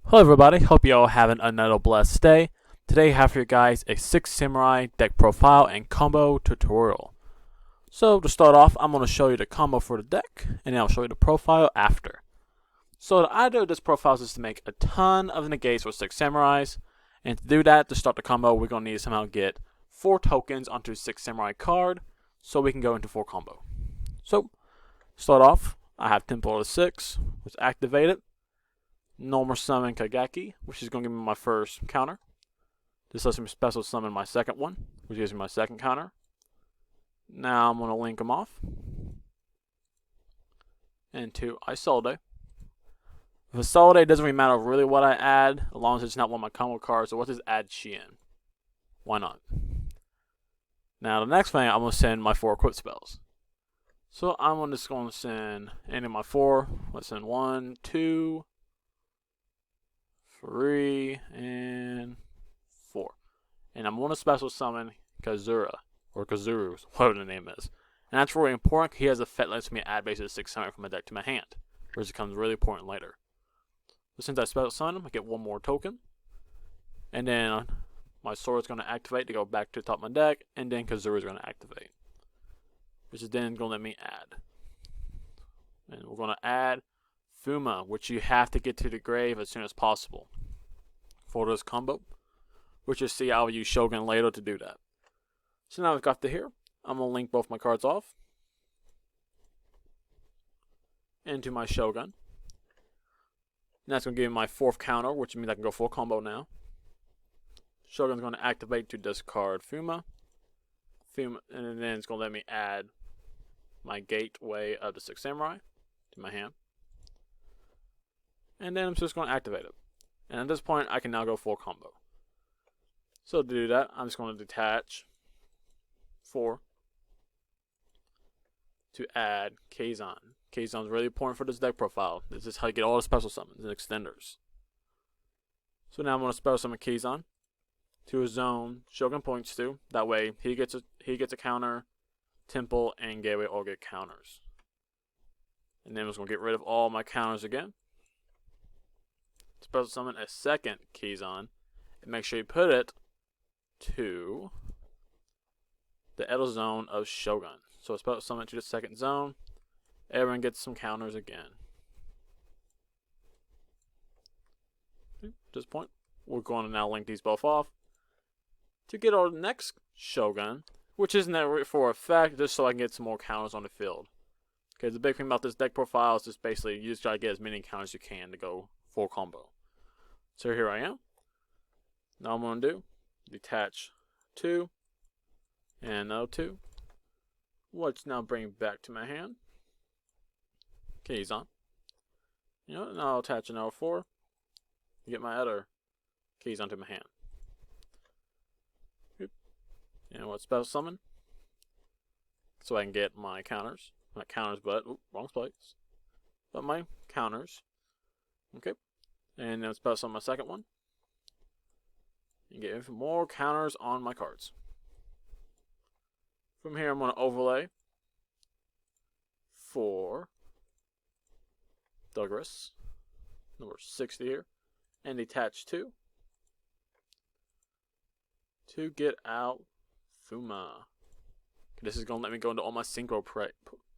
Hello everybody, hope you all having another blessed day. Today I have for you guys a 6 Samurai deck profile and combo tutorial. So to start off, I'm going to show you the combo for the deck, and then I'll show you the profile after. So the idea of this profile is to make a ton of negates with 6 Samurais, and to do that, to start the combo, we're going to need to somehow get 4 tokens onto 6 Samurai card, so we can go into 4 combo. So, start off, I have Temple of 6, which is activated. Normal summon Kageki, which is going to give me my first counter. This lets me special summon my second one, which gives me my second counter. Now I'm going to link them off into Isolde. With Isolde, it doesn't really matter really what I add, as long as it's not one of my combo cards. So what does add Shien? Why not? Now the next thing, I'm going to send my 4 equip spells. So I'm just going to send any of my 4. Let's send 1, 2, 3, and 4. And I'm going to special summon Kazura, or Kazuru, whatever the name is. And that's really important because he has a effect that lets me add basically 6 summon from my deck to my hand, which becomes really important later. So since I special summon him, I get 1 more token. And then my sword is going to activate to go back to the top of my deck, and then Kazuru is going to activate, which is then going to let me add. And we're going to add Fuma, which you have to get to the grave as soon as possible for this combo, which you'll see I'll use Shogun later to do that. So now we've got to here. I'm going to link both my cards off into my Shogun. And that's going to give me my 4th counter, which means I can go full combo now. Shogun's going to activate to discard Fuma, and then it's going to let me add my Gateway of the 6 Samurai to my hand. And then I'm just going to activate it. And at this point, I can now go full combo. So to do that, I'm just going to detach 4 to add Kazan. Kazan is really important for this deck profile. This is how you get all the special summons and extenders. So now I'm going to special summon Kazan to a zone Shogun points to. That way, he gets a counter, Temple and Gateway all get counters. And then I'm just going to get rid of all my counters again. Special summon a second Kazan, and make sure you put it to the Edo zone of Shogun. So special summon to the second zone. Everyone gets some counters again. At this point, we're going to now link these both off to get our next Shogun, which isn't for effect, just so I can get some more counters on the field. Okay, the big thing about this deck profile is just basically you just try to get as many counters as you can to go full combo. So here I am. Now I'm going to do detach 2 and another 2. Let's now bring it back to my hand. Kazan. Now I'll attach another 4 to get my other Kazan to my hand. And what special summon? So I can get my counters. Not counters, but wrong place. But my counters. Okay. And then special summon my second one. And get even more counters on my cards. From here, I'm going to overlay 4 Douglas, number 60 here, and detach 2 to get out Fuma. This is going to let me go into all my synchro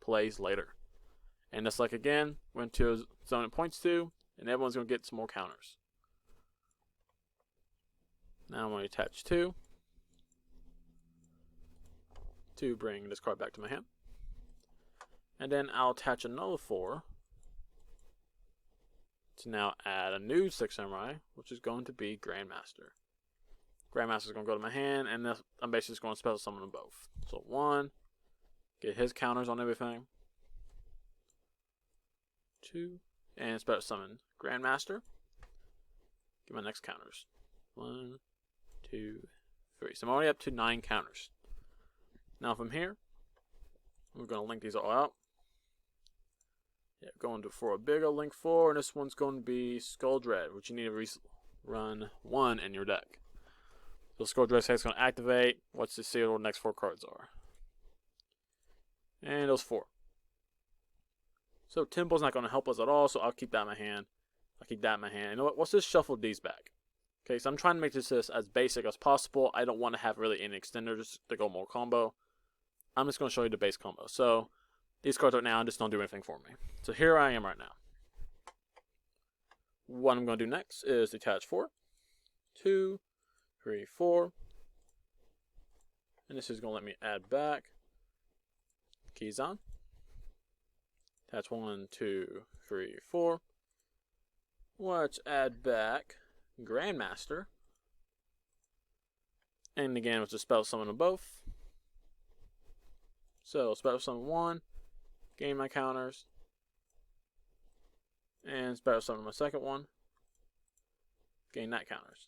plays later. And that's like again, went to a zone it points to, and everyone's going to get some more counters. Now I'm going to attach 2 to bring this card back to my hand. And then I'll attach another 4 to now add a new 6 Samurai, which is going to be Grandmaster. Grandmaster is going to go to my hand, and I'm basically just going to special summon them both. So 1, get his counters on everything. 2, and special summon Grandmaster. Get my next counters. 1, 2, 3. So I'm already up to 9 counters. Now from here, we're going to link these all out. Yeah, going for a bigger link 4, and this one's going to be Skull Dread, which you need to run 1 in your deck. So Skull Dread is going to activate. Let's just see what the next 4 cards are. And those 4. So Temple's not going to help us at all, so I'll keep that in my hand. I keep that in my hand. You know what? Let's just shuffle these back. Okay, so I'm trying to make this as basic as possible. I don't want to have really any extenders to go more combo. I'm just going to show you the base combo. So these cards right now just don't do anything for me. So here I am right now. What I'm going to do next is detach 4, 2, 3, 4. And this is going to let me add back keys on. That's 1, 2, 3, 4. Let's add back Grandmaster. And again, let's just spell summon them both. So spell summon 1, gain my counters, and spell summon my second one, gain that counters.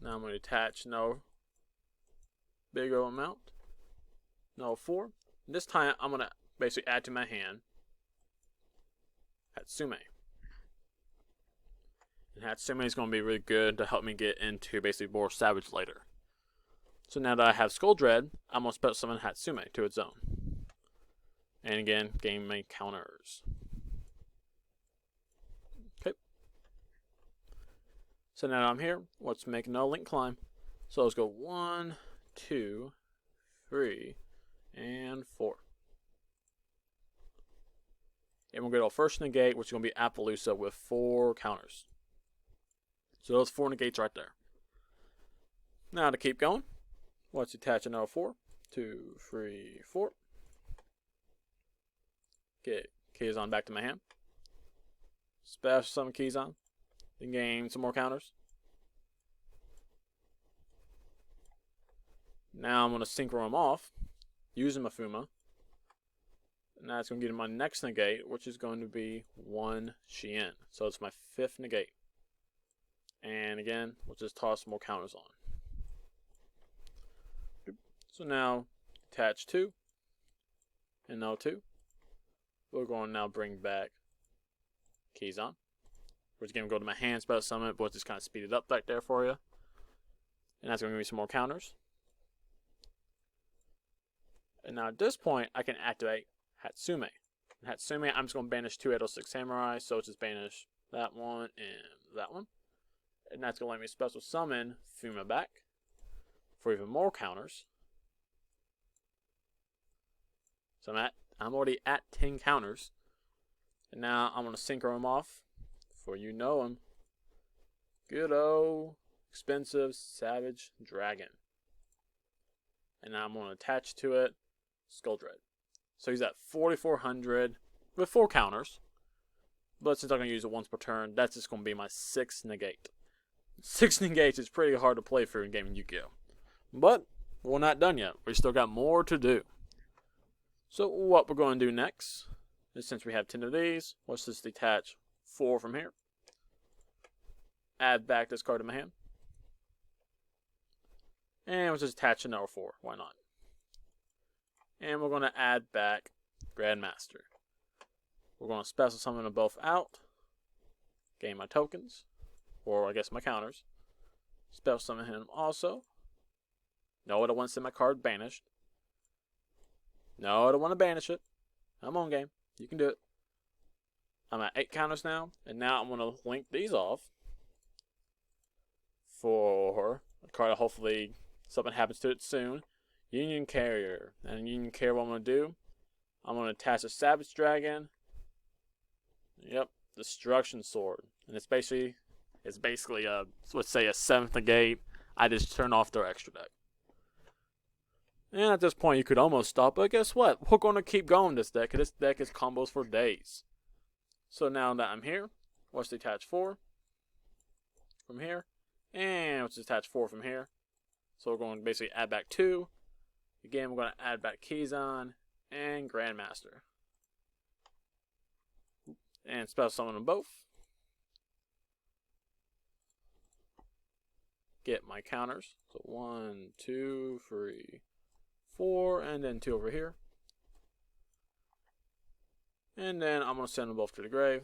Now I'm going to attach no bigger amount, no 4. This time I'm going to basically add to my hand Hatsume. And Hatsume is going to be really good to help me get into basically more Savage later. So now that I have Skull Dread, I'm going to spell summon Hatsume to its own. And again, gain my counters. Okay. So now I'm here. Let's make no link climb. So let's go 1, 2, 3, and 4. And we'll go to first negate, which is going to be Appaloosa with 4 counters. So those 4 negates right there. Now to keep going, let's attach another 4, 2, 3, 4. Get keys on back to my hand. Special summon keys on. Then gain some more counters. Now I'm going to synchro them off using my Fuma. And that's going to get my next negate, which is going to be 1 Shien. So it's my 5th negate. And again, we'll just toss more counters on. So now, attach 2, and now 2. We're going to now bring back keys on. We're just going to go to my hand, spell summon it, but we'll just kind of speed it up back there for you. And that's going to give me some more counters. And now at this point, I can activate Hatsume. Hatsume, I'm just going to banish 2 806 Samurai, so it's just banish that one and that one. And that's going to let me special summon Fuma back for even more counters. So I'm already at 10 counters. And now I'm going to synchro them off for you know him. Good old expensive Savage Dragon. And now I'm going to attach to it Skull Dread. So he's at 4,400 with 4 counters. But since I'm going to use it once per turn, that's just going to be my 6th negate. 6 negates is pretty hard to play through in Game of Yu-Gi-Oh! But we're not done yet. We still got more to do. So what we're going to do next is, since we have 10 of these, let's just detach 4 from here. Add back this card to my hand. And we'll just attach another 4. Why not? And we're going to add back Grandmaster. We're going to special summon them both out. Gain my tokens. Or I guess my counters. Special summon him also. No, I don't want to send my card banished. No, I don't want to banish it. I'm on game. You can do it. I'm at 8 counters now. And now I'm going to link these off for a card that hopefully something happens to it soon. Union Carrier. And Union Carrier, what I'm going to do, I'm going to attach a Savage Dragon. Yep, Destruction Sword. And it's basically a, let's say, a 7th negate. I just turn off their extra deck. And at this point, you could almost stop, but guess what? We're going to keep going this deck. This deck is combos for days. So now that I'm here, let's detach 4 from here. And let's detach 4 from here. So we're going to basically add back 2. Again, we're going to add back Keyzon and Grandmaster. And special summon them both. Get my counters. So 1, 2, 3, 4, and then 2 over here. And then I'm going to send them both to the grave.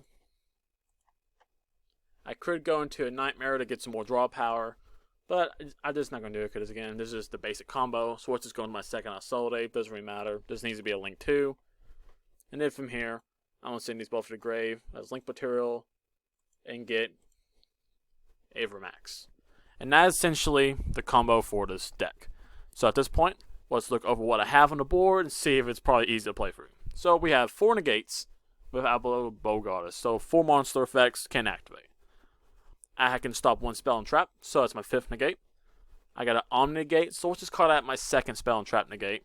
I could go into a Nightmare to get some more draw power, but I'm just not going to do it because, again, this is just the basic combo. So let's just go into my second Assault Ape. Doesn't really matter. This needs to be a Link 2. And then from here, I'm gonna send these both to the grave as link material and get Avermax. And that is essentially the combo for this deck. So at this point, let's look over what I have on the board and see if it's probably easy to play through. So we have 4 negates with Ablo Bogartis. So 4 monster effects can activate. I can stop 1 spell and trap, so that's my 5th negate. I got an Omni negate, so let's just call that my 2nd spell and trap negate.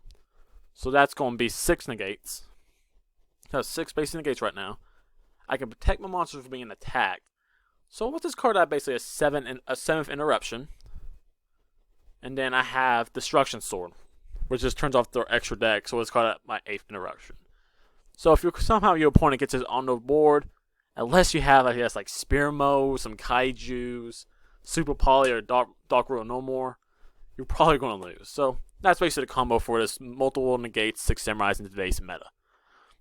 So that's going to be 6 negates. I have 6 basic negates right now. I can protect my monsters from being attacked. So with this card, I have basically a 7th interruption. And then I have Destruction Sword, which just turns off their extra deck, so it's called my 8th interruption. So if somehow your opponent gets it on the board, unless you have, I guess, like Spearmo, some Kaijus, Super Poly, or Dark World No More, you're probably going to lose. So that's basically the combo for this multiple negates 6 samurais in today's meta.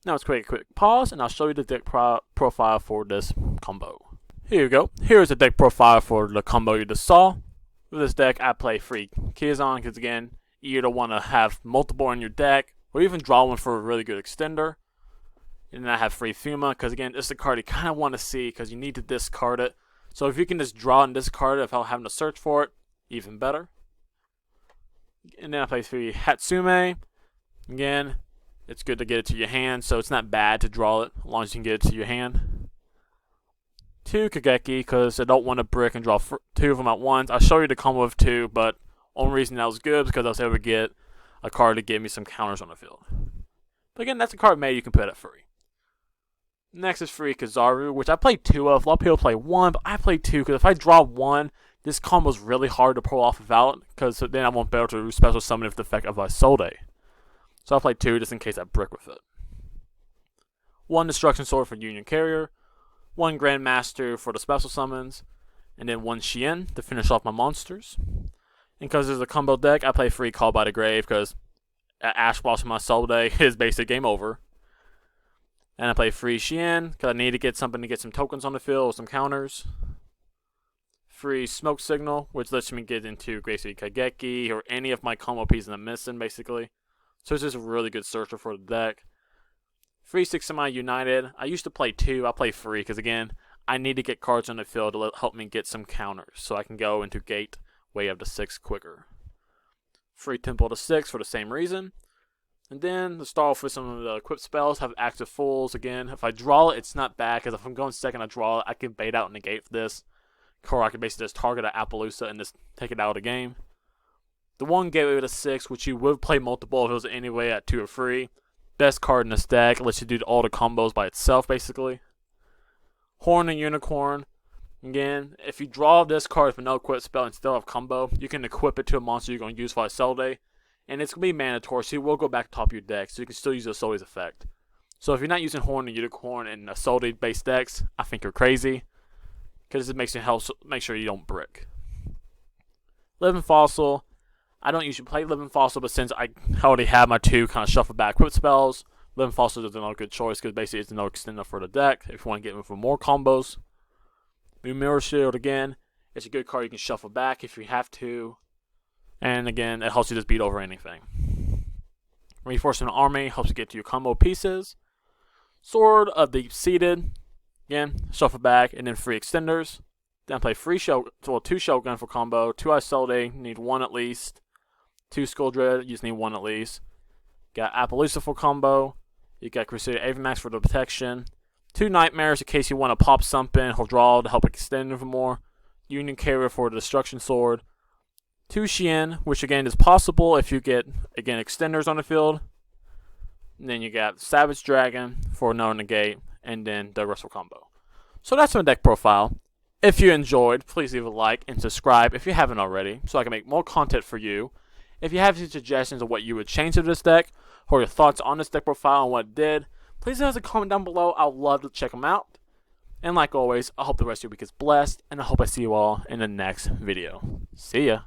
Now let's create a quick pause, and I'll show you the deck profile for this combo. Here you go. Here's the deck profile for the combo you just saw. With this deck, I play free Kizan, because again, you either want to have multiple in your deck, or even draw one for a really good extender. And then I have free Fuma, because again, this is a card you kind of want to see, because you need to discard it. So if you can just draw and discard it without having to search for it, even better. And then I play 3 Hatsume. Again, it's good to get it to your hand, so it's not bad to draw it, as long as you can get it to your hand. 2 Kageki, because I don't want to brick and draw 2 of them at once. I'll show you the combo of 2, but only reason that was good is because I was able to get a card to give me some counters on the field. But again, that's a card maybe you can put at free. Next is free Kizaru, which I played 2 of. A lot of people play 1, but I played 2 because if I draw 1, this combo is really hard to pull off without, because then I won't be able to special summon with the effect of Isolde. So I played 2 just in case I brick with it. 1 Destruction Sword for Union Carrier, 1 Grandmaster for the special summons, and then 1 Shien to finish off my monsters. And because this is a combo deck, I play free Call by the Grave, because Ash Blossom my Isolde is basically game over. And I play free Shien, because I need to get something to get some tokens on the field, or some counters. Free Smoke Signal, which lets me get into basically Kageki, or any of my combo pieces I'm missing, basically. So it's just a really good searcher for the deck. Free 6 Semi United. I used to play 2, I play free, because again, I need to get cards on the field to help me get some counters, so I can go into gate way up to 6 quicker. Free Temple to 6 for the same reason. And then to start off with some of the equipped spells, have active fulls. Again, if I draw it, it's not bad, because if I'm going second, I draw it, I can bait out and negate for this. Or I can basically just target an Appaloosa and just take it out of the game. The 1 Gateway to 6, which you would play multiple if it was anyway at 2 or 3. Best card in this deck, lets you do all the combos by itself, basically. Horn and Unicorn. Again, if you draw this card with no equipped spell and still have combo, you can equip it to a monster you're going to use for Isolde. And it's going to be mandatory, so you will go back to top of your deck, so you can still use Isolde's effect. So if you're not using Horn and Unicorn in Isolde based decks, I think you're crazy, because it makes you make sure you don't brick. Living Fossil. I don't usually play Living Fossil, but since I already have my 2 kind of shuffle back equipped spells, Living Fossil is another good choice, because basically it's another extender for the deck if you want to get in for more combos. Mirror Shield, again, it's a good card you can shuffle back if you have to. And again, it helps you just beat over anything. Reinforcing the Army helps you get to your combo pieces. Sword of the Seated. Again, shuffle back, and then free extenders. Then play free 2 Shogun for combo. 2 Isolde, need 1 at least. 2 Skuldred, you just need 1 at least. Got Appaloosa for combo. You got Crusader Avermax for the protection. 2 Nightmares in case you want to pop something or draw to help extend even more. Union Carrier for the Destruction Sword. 2 Shien, which again is possible if you get, again, extenders on the field. And then you got Savage Dragon for another negate, and then the Wrestle combo. So that's my deck profile. If you enjoyed, please leave a like and subscribe if you haven't already, so I can make more content for you. If you have any suggestions of what you would change to this deck, or your thoughts on this deck profile and what it did, please leave us a comment down below. I'd love to check them out. And like always, I hope the rest of your week is blessed, and I hope I see you all in the next video. See ya.